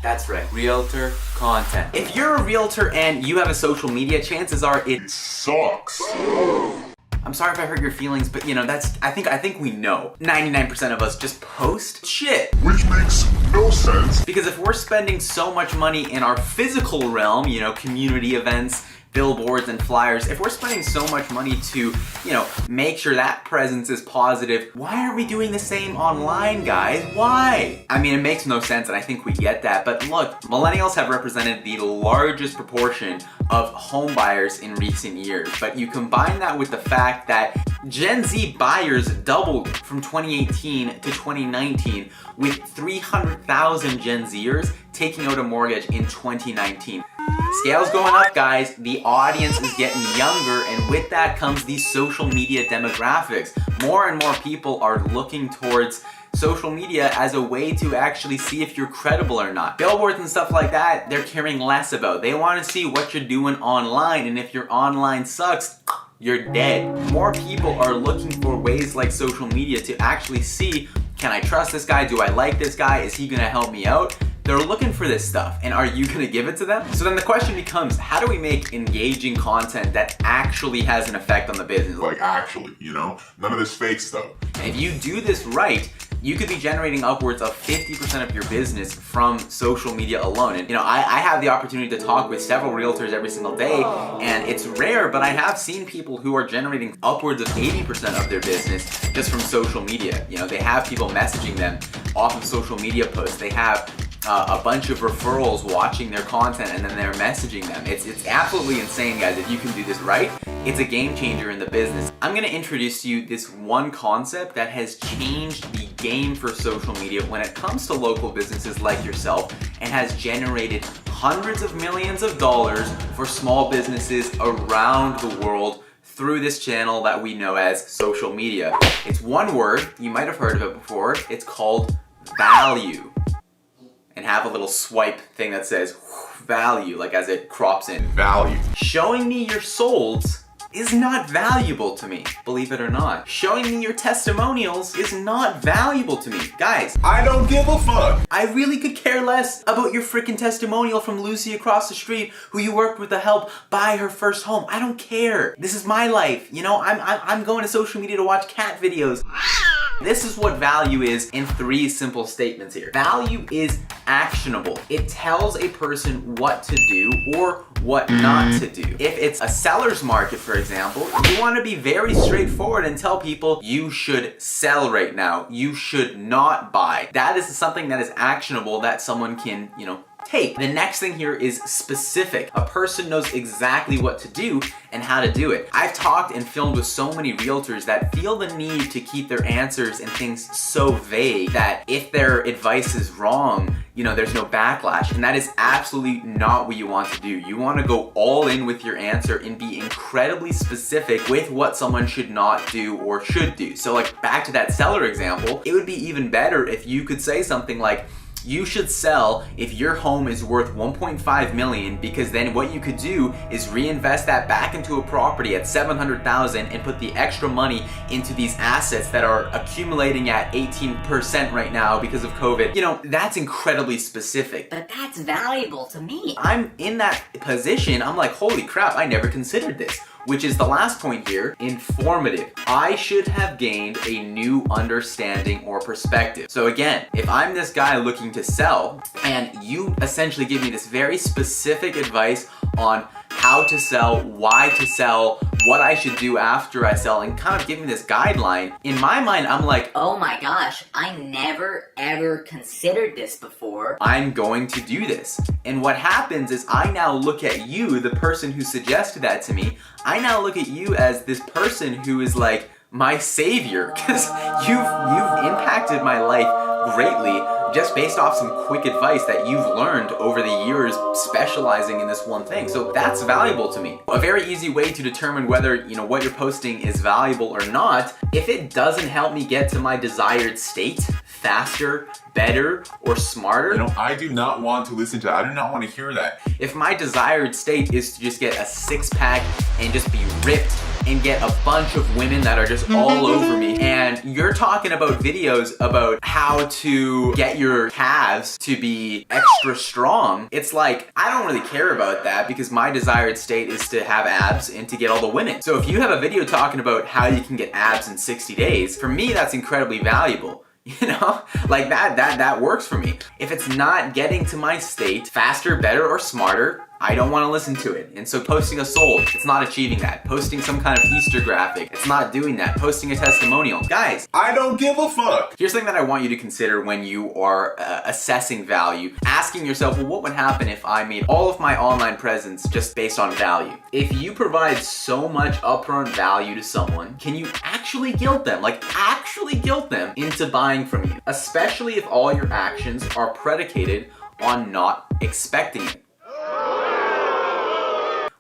That's right, realtor content. If you're a realtor and you have a social media, chances are it sucks. I'm sorry if I hurt your feelings, but you know, I think we know. 99% of us just post shit. Which makes no sense. Because if we're spending so much money in our physical realm, you know, community events, billboards and flyers, if we're spending so much money to, you know, make sure that presence is positive, why aren't we doing the same online, guys? Why? I mean, it makes no sense, and I think we get that, but look, millennials have represented the largest proportion of home buyers in recent years, but you combine that with the fact that Gen Z buyers doubled from 2018 to 2019, with 300,000 Gen Zers taking out a mortgage in 2019. Scale's going up, guys. The audience is getting younger, and with that comes these social media demographics. More and more people are looking towards social media as a way to actually see if you're credible or not. Billboards and stuff like that, they're caring less about. They want to see what you're doing online, and if your online sucks, you're dead. More people are looking for ways like social media to actually see, can I trust this guy? Do I like this guy? Is he gonna help me out? They're looking for this stuff, and are you gonna give it to them? So then the question becomes, how do we make engaging content that actually has an effect on the business? Like actually, you know? None of this fake stuff. And if you do this right, you could be generating upwards of 50% of your business from social media alone. And you know, I have the opportunity to talk with several realtors every single day, and it's rare, but I have seen people who are generating upwards of 80% of their business just from social media. You know, they have people messaging them off of social media posts. They have a bunch of referrals watching their content, and then they're messaging them. It's absolutely insane, guys. If you can do this right, it's a game changer in the business. I'm gonna introduce to you this one concept that has changed the game for social media when it comes to local businesses like yourself, and has generated hundreds of millions of dollars for small businesses around the world through this channel that we know as social media. It's one word, you might have heard of it before. It's called value. And have a little swipe thing that says value, like as it crops in. Value. Showing me your solds is not valuable to me, believe it or not. Showing me your testimonials is not valuable to me. Guys, I don't give a fuck. I really could care less about your freaking testimonial from Lucy across the street who you worked with to help buy her first home. I don't care. This is my life. You know, I'm going to social media to watch cat videos. This is what value is in 3 simple statements here. Value is actionable. It tells a person what to do or what not to do. If it's a seller's market, for example, you want to be very straightforward and tell people you should sell right now. You should not buy. That is something that is actionable that someone can, you know, take. The next thing here is specific. A person knows exactly what to do and how to do it. I've talked and filmed with so many realtors that feel the need to keep their answers and things so vague that if their advice is wrong, you know, there's no backlash. And that is absolutely not what you want to do. You want to go all in with your answer and be incredibly specific with what someone should not do or should do. So like back to that seller example, it would be even better if you could say something like, you should sell if your home is worth 1.5 million, because then what you could do is reinvest that back into a property at 700,000 and put the extra money into these assets that are accumulating at 18% right now because of COVID. You know, that's incredibly specific. But that's valuable to me. I'm in that position, I'm like, holy crap, I never considered this. Which is the last point here, informative. I should have gained a new understanding or perspective. So again, if I'm this guy looking to sell, and you essentially give me this very specific advice on how to sell, why to sell, what I should do after I sell, and kind of give me this guideline, in my mind, I'm like, oh my gosh, I never ever considered this before. I'm going to do this. And what happens is I now look at you, the person who suggested that to me, I now look at you as this person who is like my savior, because you've impacted my life greatly just based off some quick advice that you've learned over the years specializing in this one thing. So that's valuable to me. A very easy way to determine whether, you know, what you're posting is valuable or not, if it doesn't help me get to my desired state faster, better, or smarter. You know, I do not want to listen to that. I do not want to hear that. If my desired state is to just get a 6-pack and just be ripped and get a bunch of women that are just all over me, and you're talking about videos about how to get your calves to be extra strong. It's like, I don't really care about that because my desired state is to have abs and to get all the women. So if you have a video talking about how you can get abs in 60 days, for me that's incredibly valuable. You know, like that works for me. If it's not getting to my state faster, better, or smarter, I don't want to listen to it. And so posting a sold, it's not achieving that. Posting some kind of Easter graphic, it's not doing that. Posting a testimonial. Guys, I don't give a fuck. here's something that I want you to consider when you are assessing value. Asking yourself, well, what would happen if I made all of my online presence just based on value? If you provide so much upfront value to someone, can you actually guilt them? Like, actually guilt them into buying from you? Especially if all your actions are predicated on not expecting it.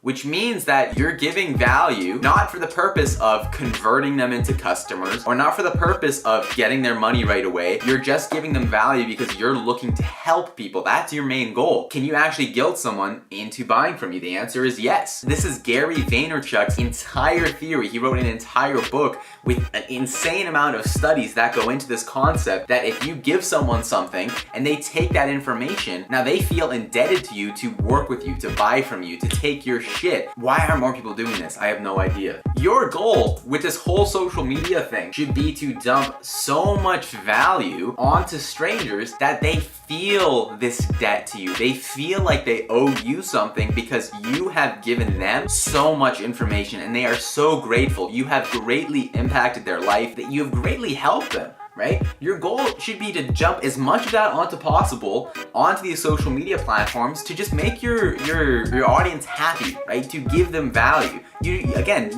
Which means that you're giving value not for the purpose of converting them into customers or not for the purpose of getting their money right away. You're just giving them value because you're looking to help people. That's your main goal. Can you actually guilt someone into buying from you? The answer is yes. This is Gary Vaynerchuk's entire theory. He wrote an entire book with an insane amount of studies that go into this concept that if you give someone something and they take that information, now they feel indebted to you to work with you, to buy from you, to take your shit. Why aren't more people doing this? I have no idea. Your goal with this whole social media thing should be to dump so much value onto strangers that they feel this debt to you. They feel like they owe you something because you have given them so much information and they are so grateful. You have greatly impacted their life, that you have greatly helped them. Right? Your goal should be to jump as much of that onto possible onto these social media platforms to just make your audience happy, right? To give them value. You're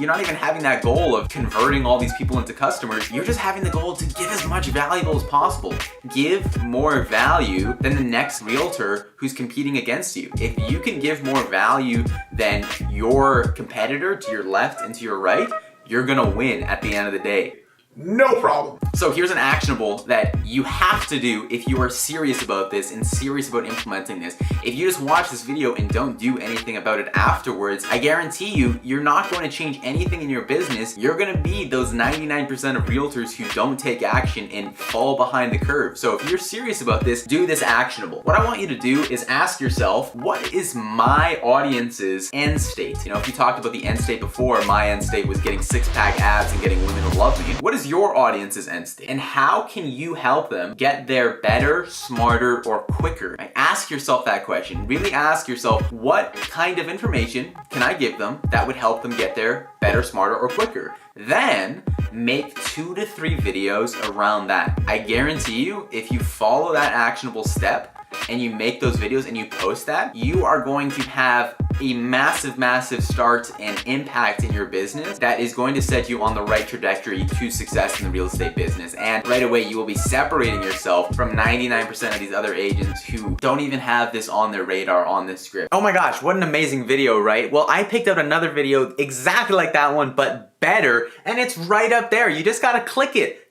not even having that goal of converting all these people into customers. You're just having the goal to give as much value as possible. Give more value than the next realtor who's competing against you. If you can give more value than your competitor to your left and to your right, you're gonna win at the end of the day. No problem. So here's an actionable that you have to do if you are serious about this and serious about implementing this. If you just watch this video and don't do anything about it afterwards, I guarantee you, you're not going to change anything in your business. You're going to be those 99% of realtors who don't take action and fall behind the curve. So if you're serious about this, do this actionable. What I want you to do is ask yourself, what is my audience's end state? You know, if you talked about the end state before, my end state was getting six-pack abs and getting women who love me. What is your audience's end state? And how can you help them get there better, smarter, or quicker? Right? Ask yourself that question. Really ask yourself, what kind of information can I give them that would help them get there better, smarter, or quicker? Then make 2 to 3 videos around that. I guarantee you, if you follow that actionable step and you make those videos and you post that, you are going to have a massive start and impact in your business that is going to set you on the right trajectory to success in the real estate business. And right away, you will be separating yourself from 99% of these other agents who don't even have this on their radar, on this script. Oh my gosh, what an amazing video, right? Well, I picked out another video exactly like that one, but better, and it's right up there. You just gotta click it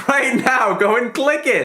right now. Go and click it.